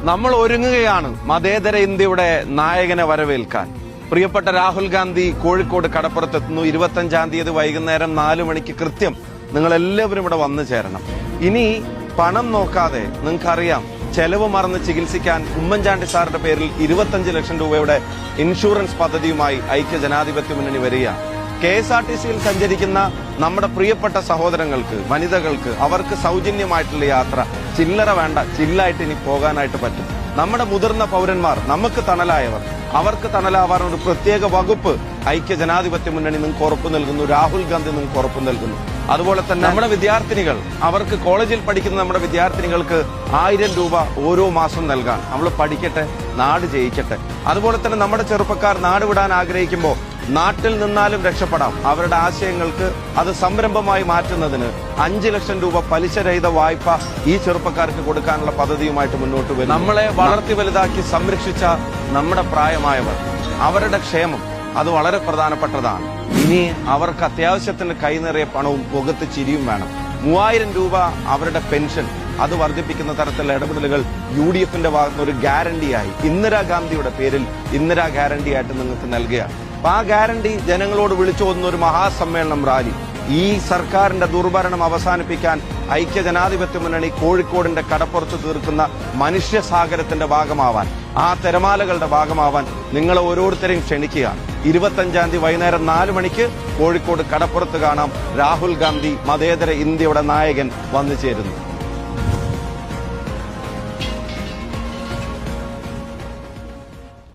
നമ്മൾ ഒരുങ്ങുകയാണ് മതേതര ഇന്ത്യയുടെ നായകനെ വരവേൽക്കാൻ. പ്രിയപ്പെട്ട രാഹുൽ ഗാന്ധി കോഴിക്കോട് കടപ്പുറത്തെത്തുന്നു. 25-ാം തീയതി വൈകുന്നേരം 4 മണിക്ക് കൃത്യം നിങ്ങൾ എല്ലാവരും ഇവിടെ വന്നു ചേരണം. ഇനി പണം നോക്കാതെ നിങ്ങൾക്കറിയാം, ചെലവ് മറന്ന് ചികിത്സിക്കാൻ ഉമ്മൻചാണ്ടി സാറിന്റെ പേരിൽ 25 ലക്ഷം രൂപയുടെ ഇൻഷുറൻസ് പദ്ധതിയുമായി ഐക്യ ജനാധിപത്യ മുന്നണി വരികയാണ്. KSRTCയിൽ സഞ്ചരിക്കുന്ന നമ്മുടെ പ്രിയപ്പെട്ട സഹോദരങ്ങൾക്ക്, വനിതകൾക്ക്, അവർക്ക് സൗജന്യമായിട്ടുള്ള യാത്ര, ചില്ലറ വേണ്ട, ചില്ലായിട്ട് ഇനി പോകാനായിട്ട് പറ്റും. നമ്മുടെ മുതിർന്ന പൗരന്മാർ, നമുക്ക് തണലായവർ, അവർക്ക് തണലാവാൻ ഒരു പ്രത്യേക വകുപ്പ് ഐക്യ ജനാധിപത്യ മുന്നണി നിങ്ങൾക്ക് ഉറപ്പു നൽകുന്നു. രാഹുൽ ഗാന്ധി നിങ്ങൾക്ക് ഉറപ്പു നൽകുന്നു. അതുപോലെ തന്നെ നമ്മുടെ വിദ്യാർത്ഥിനികൾ, അവർക്ക് കോളേജിൽ പഠിക്കുന്ന നമ്മുടെ വിദ്യാർത്ഥിനികൾക്ക് 1000 രൂപ ഓരോ മാസം നൽകാൻ. നമ്മൾ പഠിക്കട്ടെ, നാട് ജയിക്കട്ടെ. അതുപോലെ തന്നെ നമ്മുടെ ചെറുപ്പക്കാർ നാട് വിടാൻ ആഗ്രഹിക്കുമ്പോൾ നാട്ടിൽ നിന്നാലും രക്ഷപ്പെടാം. അവരുടെ ആശയങ്ങൾക്ക് അത് സംരംഭമായി മാറ്റുന്നതിന് 5 ലക്ഷം രൂപ പലിശരഹിത വായ്പ ഈ ചെറുപ്പക്കാർക്ക് കൊടുക്കാനുള്ള പദ്ധതിയുമായിട്ട് മുന്നോട്ട് വരും. നമ്മളെ വളർത്തി വലുതാക്കി സംരക്ഷിച്ച നമ്മുടെ പ്രായമായവർ, അവരുടെ ക്ഷേമം അത് വളരെ പ്രധാനപ്പെട്ടതാണ്. ഇനി അവർക്ക് അത്യാവശ്യത്തിന് കൈനിറയെ പണവും മുഖത്ത് ചിരിയും വേണം. 3000 രൂപ അവരുടെ പെൻഷൻ അത് വർദ്ധിപ്പിക്കുന്ന തരത്തിലുള്ള ഇടപെടലുകൾ UDFന്റെ ഭാഗത്തുനിന്ന് ഒരു ഗ്യാരണ്ടിയായി ഇന്ദിരാഗാന്ധിയുടെ പേരിൽ ഇന്ദിരാ ഗ്യാരണ്ടി ആയിട്ട് നിങ്ങൾക്ക് നൽകുകയാണ്. അപ്പൊ ആ ഗ്യാരണ്ടി ജനങ്ങളോട് വിളിച്ചു പോകുന്ന ഒരു മഹാസമ്മേളനം, റാലി. ഈ സർക്കാരിന്റെ ദുർഭരണം അവസാനിപ്പിക്കാൻ ഐക്യ ജനാധിപത്യ മുന്നണി കോഴിക്കോടിന്റെ കടപ്പുറത്ത് തീർക്കുന്ന മനുഷ്യസാഗരത്തിന്റെ ഭാഗമാവാൻ, ആ തിരമാലകളുടെ ഭാഗമാവാൻ നിങ്ങളെ ഓരോരുത്തരെയും ക്ഷണിക്കുകയാണ്. 25-ാം തീയതി വൈകുന്നേരം 4 മണിക്ക് കോഴിക്കോട് കടപ്പുറത്ത് കാണാം. രാഹുൽ ഗാന്ധി, മതേതര ഇന്ത്യയുടെ നായകൻ, വന്നു ചേരുന്നു.